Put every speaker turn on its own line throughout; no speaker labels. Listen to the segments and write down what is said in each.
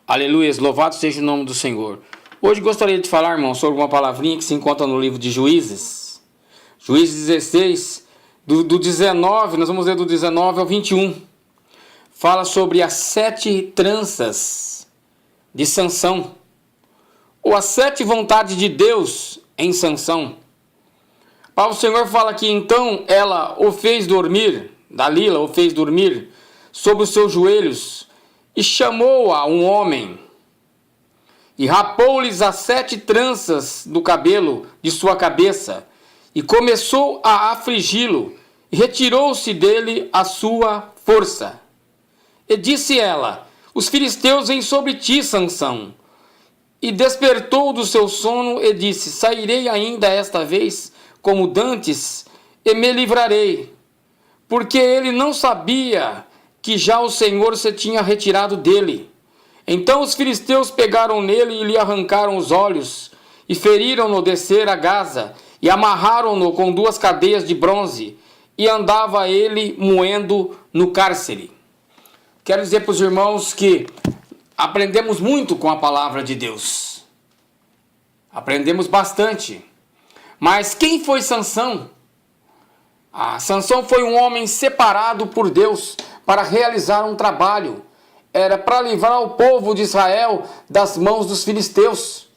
Aleluia, louvado seja o nome do Senhor. Hoje gostaria de falar, irmão, sobre uma palavrinha que se encontra no livro de Juízes. Juízes 16, do 19, nós vamos ler do 19 ao 21. Fala sobre as 7 tranças de Sansão, ou as 7 vontades de Deus em Sansão. O Senhor fala que então ela o fez dormir, Dalila o fez dormir sobre os seus joelhos, e chamou-a um homem, e rapou-lhes as 7 tranças do cabelo de sua cabeça, e começou a afligi-lo, e retirou-se dele a sua força. E disse ela: os filisteus vêm sobre ti, Sansão. E despertou do seu sono e disse: sairei ainda esta vez, como dantes, e me livrarei. Porque ele não sabia que já o Senhor se tinha retirado dele. Então os filisteus pegaram nele e lhe arrancaram os olhos, e feriram-no descer a Gaza, e amarraram-no com 2 cadeias de bronze, e andava ele moendo no cárcere. Quero dizer para os irmãos que aprendemos muito com a palavra de Deus. Aprendemos bastante. Mas quem foi Sansão? Sansão foi um homem separado por Deus para realizar um trabalho. Era para livrar o povo de Israel das mãos dos filisteus.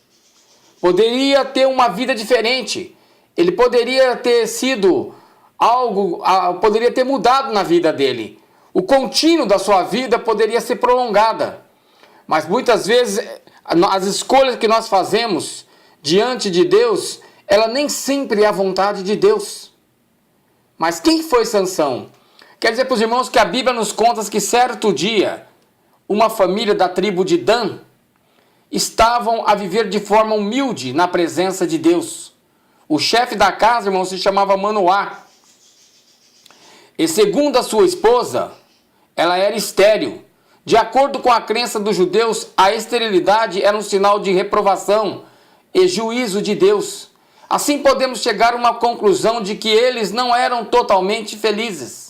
Poderia ter uma vida diferente. Ele poderia ter sido algo, poderia ter mudado na vida dele. O contínuo da sua vida poderia ser prolongada. Mas muitas vezes as escolhas que nós fazemos diante de Deus, ela nem sempre é a vontade de Deus. Mas quem foi Sansão? Quer dizer para os irmãos que a Bíblia nos conta que certo dia, uma família da tribo de Dan estavam a viver de forma humilde na presença de Deus. O chefe da casa, irmão, se chamava Manoá. E segundo a sua esposa, ela era estéril. De acordo com a crença dos judeus, a esterilidade era um sinal de reprovação e juízo de Deus. Assim podemos chegar a uma conclusão de que eles não eram totalmente felizes.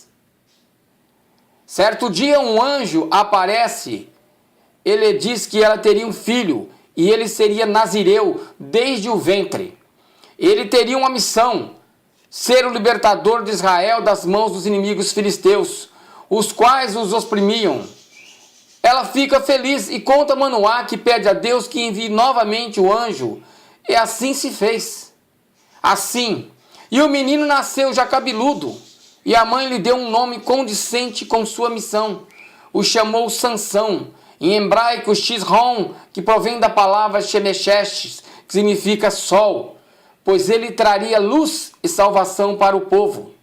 Certo dia um anjo aparece, ele diz que ela teria um filho e ele seria nazireu desde o ventre. Ele teria uma missão, ser o libertador de Israel das mãos dos inimigos filisteus, os quais os oprimiam. Ela fica feliz e conta a Manoá que pede a Deus que envie novamente o anjo, e assim se fez. Assim, e o menino nasceu já cabeludo, e a mãe lhe deu um nome condizente com sua missão. O chamou Sansão, em hebraico Shizron, que provém da palavra Shemeshesh, que significa sol, pois ele traria luz e salvação para o povo.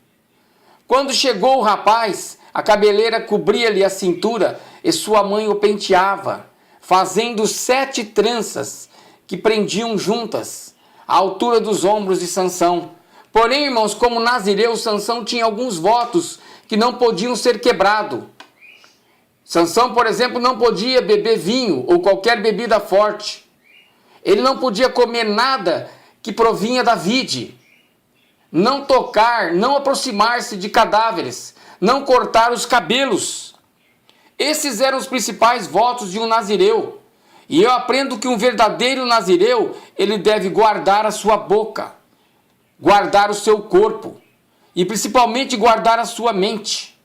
Quando chegou o rapaz, a cabeleira cobria-lhe a cintura, e sua mãe o penteava, fazendo 7 tranças que prendiam juntas, à altura dos ombros de Sansão. Porém, irmãos, como nazireu, Sansão tinha alguns votos que não podiam ser quebrados. Sansão, por exemplo, não podia beber vinho ou qualquer bebida forte. Ele não podia comer nada que provinha da vide. Não tocar, não aproximar-se de cadáveres, não cortar os cabelos. Esses eram os principais votos de um nazireu. E eu aprendo que um verdadeiro nazireu, ele deve guardar a sua boca, guardar o seu corpo e principalmente guardar a sua mente.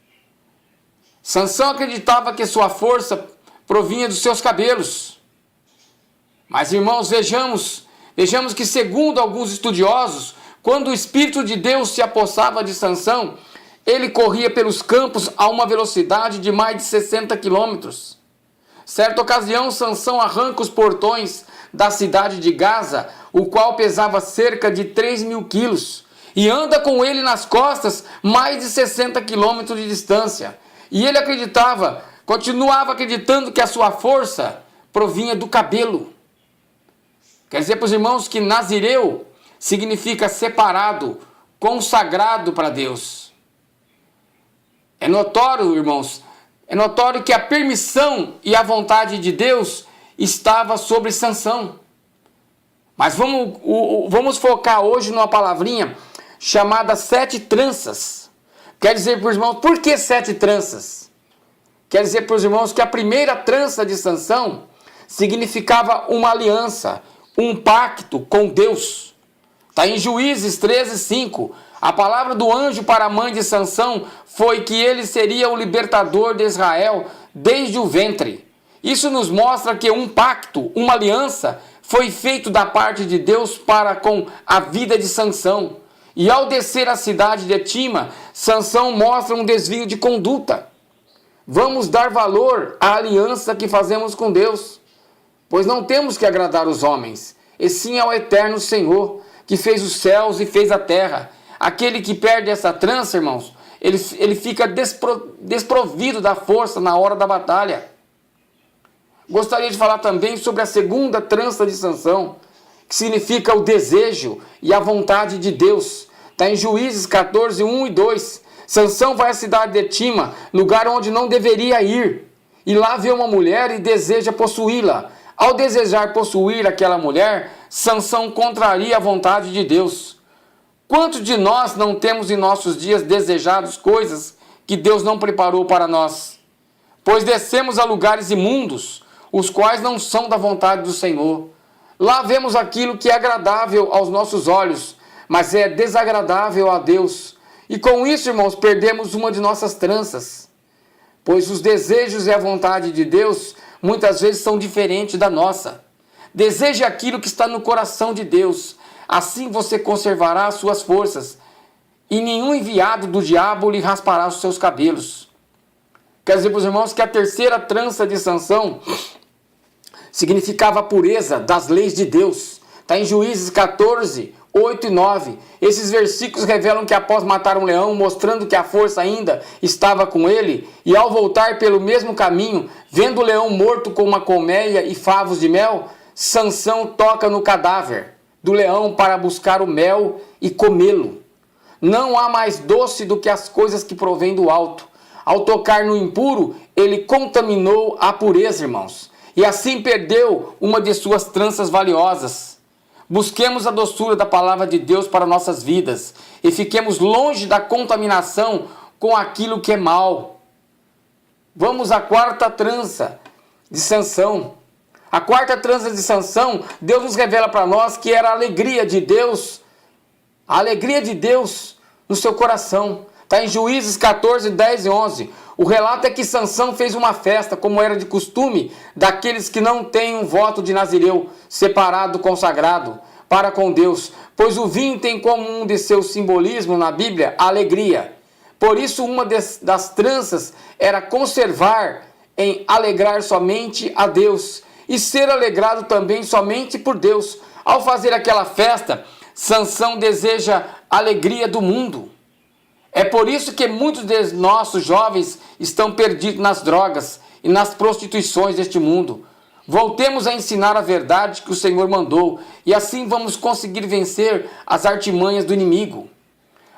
Sansão acreditava que sua força provinha dos seus cabelos. Mas, irmãos, vejamos que, segundo alguns estudiosos, quando o Espírito de Deus se apossava de Sansão, ele corria pelos campos a uma velocidade de mais de 60 quilômetros. Certa ocasião, Sansão arranca os portões da cidade de Gaza, o qual pesava cerca de 3.000 quilos, e anda com ele nas costas mais de 60 quilômetros de distância. E ele continuava acreditando que a sua força provinha do cabelo. Quer dizer para os irmãos que nazireu significa separado, consagrado para Deus. É notório, irmãos, que a permissão e a vontade de Deus estava sobre Sansão. Mas vamos focar hoje numa palavrinha chamada 7 tranças. Quer dizer para os irmãos, por que 7 tranças? Quer dizer para os irmãos que a primeira trança de Sansão significava uma aliança, um pacto com Deus. Está em Juízes 13:5. A palavra do anjo para a mãe de Sansão foi que ele seria o libertador de Israel desde o ventre. Isso nos mostra que um pacto, uma aliança, foi feito da parte de Deus para com a vida de Sansão. E ao descer a cidade de Etima, Sansão mostra um desvio de conduta. Vamos dar valor à aliança que fazemos com Deus, pois não temos que agradar os homens, e sim ao eterno Senhor, que fez os céus e fez a terra. Aquele que perde essa trança, irmãos, ele fica desprovido da força na hora da batalha. Gostaria de falar também sobre a segunda trança de Sansão, que significa o desejo e a vontade de Deus. Está em Juízes 14:1 e 2. Sansão vai à cidade de Etima, lugar onde não deveria ir, e lá vê uma mulher e deseja possuí-la. Ao desejar possuir aquela mulher, Sansão contraria a vontade de Deus. Quantos de nós não temos em nossos dias desejado coisas que Deus não preparou para nós? Pois descemos a lugares imundos, os quais não são da vontade do Senhor. Lá vemos aquilo que é agradável aos nossos olhos, mas é desagradável a Deus. E com isso, irmãos, perdemos uma de nossas tranças. Pois os desejos e a vontade de Deus muitas vezes são diferentes da nossa. Deseje aquilo que está no coração de Deus. Assim você conservará as suas forças, e nenhum enviado do diabo lhe raspará os seus cabelos. Quer dizer para os irmãos que a terceira trança de Sansão significava a pureza das leis de Deus. Está em Juízes 14:8 e 9. Esses versículos revelam que após matar um leão, mostrando que a força ainda estava com ele, e ao voltar pelo mesmo caminho, vendo o leão morto com uma colmeia e favos de mel, Sansão toca no cadáver do leão para buscar o mel e comê-lo. Não há mais doce do que as coisas que provêm do alto. Ao tocar no impuro, ele contaminou a pureza, irmãos, e assim perdeu uma de suas tranças valiosas. Busquemos a doçura da palavra de Deus para nossas vidas e fiquemos longe da contaminação com aquilo que é mal. Vamos à quarta trança de Sansão. A quarta trança de Sansão, Deus nos revela para nós que era a alegria de Deus no seu coração. Está em Juízes 14:10 e 11. O relato é que Sansão fez uma festa, como era de costume, daqueles que não têm um voto de Nazireu, separado, consagrado para com Deus. Pois o vinho tem como um de seus simbolismos na Bíblia a alegria. Por isso, uma das tranças era conservar em alegrar somente a Deus e ser alegrado também somente por Deus. Ao fazer aquela festa, Sansão deseja a alegria do mundo. É por isso que muitos de nossos jovens estão perdidos nas drogas e nas prostituições deste mundo. Voltemos a ensinar a verdade que o Senhor mandou, e assim vamos conseguir vencer as artimanhas do inimigo.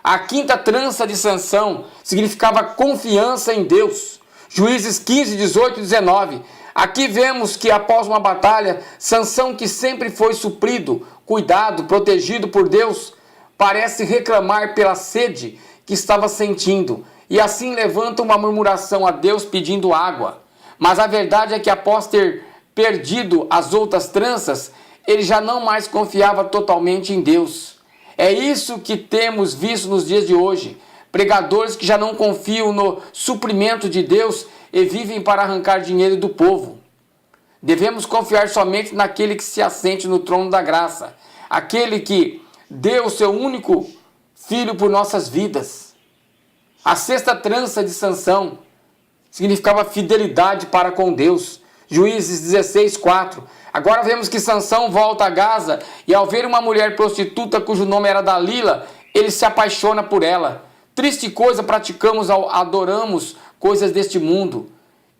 A quinta trança de Sansão significava confiança em Deus. Juízes 15:18 e 19. Aqui vemos que após uma batalha, Sansão, que sempre foi suprido, cuidado, protegido por Deus, parece reclamar pela sede que estava sentindo, e assim levanta uma murmuração a Deus pedindo água. Mas a verdade é que após ter perdido as outras tranças, ele já não mais confiava totalmente em Deus. É isso que temos visto nos dias de hoje. Pregadores que já não confiam no suprimento de Deus e vivem para arrancar dinheiro do povo. Devemos confiar somente naquele que se assente no trono da graça, aquele que deu o seu único filho por nossas vidas. A sexta trança de Sansão significava fidelidade para com Deus. Juízes 16:4. Agora vemos que Sansão volta a Gaza e ao ver uma mulher prostituta cujo nome era Dalila, ele se apaixona por ela. Triste coisa praticamos ao adoramos coisas deste mundo.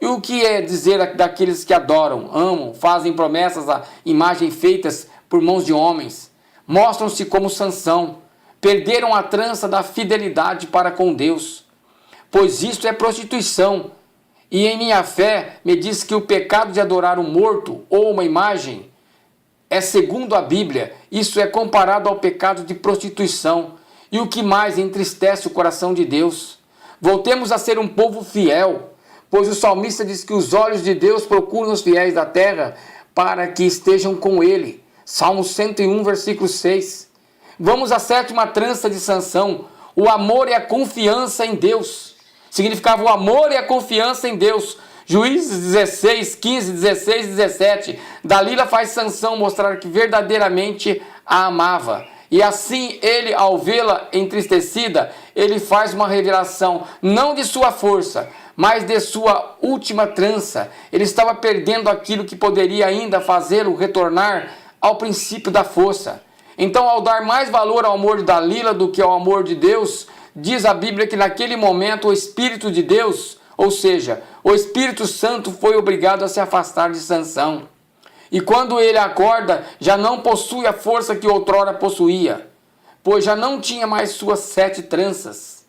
E o que é dizer daqueles que adoram, amam, fazem promessas a imagens feitas por mãos de homens? Mostram-se como Sansão. Perderam a trança da fidelidade para com Deus. Pois isto é prostituição. E em minha fé me diz que o pecado de adorar um morto ou uma imagem é segundo a Bíblia. Isso é comparado ao pecado de prostituição. E o que mais entristece o coração de Deus? Voltemos a ser um povo fiel, pois o salmista diz que os olhos de Deus procuram os fiéis da terra para que estejam com ele. Salmo 101, versículo 6. Vamos à sétima trança de Sansão. O amor e a confiança em Deus. Significava o amor e a confiança em Deus. Juízes 16, 15, 16 e 17. Dalila faz Sansão mostrar que verdadeiramente a amava. E assim ele, ao vê-la entristecida, ele faz uma revelação, não de sua força, mas de sua última trança. Ele estava perdendo aquilo que poderia ainda fazê-lo retornar ao princípio da força. Então, ao dar mais valor ao amor de Dalila do que ao amor de Deus, diz a Bíblia que naquele momento o Espírito de Deus, ou seja, o Espírito Santo, foi obrigado a se afastar de Sansão. E quando ele acorda, já não possui a força que outrora possuía, pois já não tinha mais suas 7 tranças.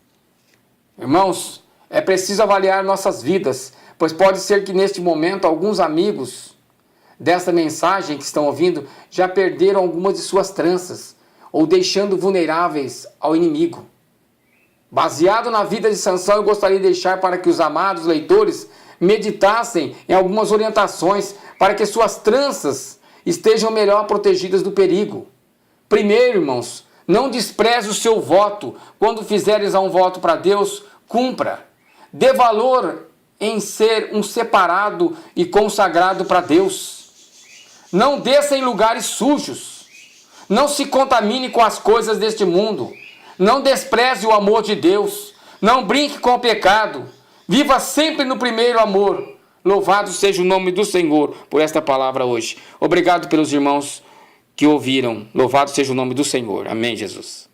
Irmãos, é preciso avaliar nossas vidas, pois pode ser que neste momento alguns amigos dessa mensagem que estão ouvindo já perderam algumas de suas tranças, ou deixando vulneráveis ao inimigo. Baseado na vida de Sansão, eu gostaria de deixar para que os amados leitores meditassem em algumas orientações para que suas tranças estejam melhor protegidas do perigo. Primeiro, irmãos, não despreze o seu voto. Quando fizeres um voto para Deus, cumpra. Dê valor em ser um separado e consagrado para Deus. Não desça em lugares sujos. Não se contamine com as coisas deste mundo. Não despreze o amor de Deus. Não brinque com o pecado. Viva sempre no primeiro amor. Louvado seja o nome do Senhor por esta palavra hoje. Obrigado pelos irmãos que ouviram. Louvado seja o nome do Senhor. Amém, Jesus.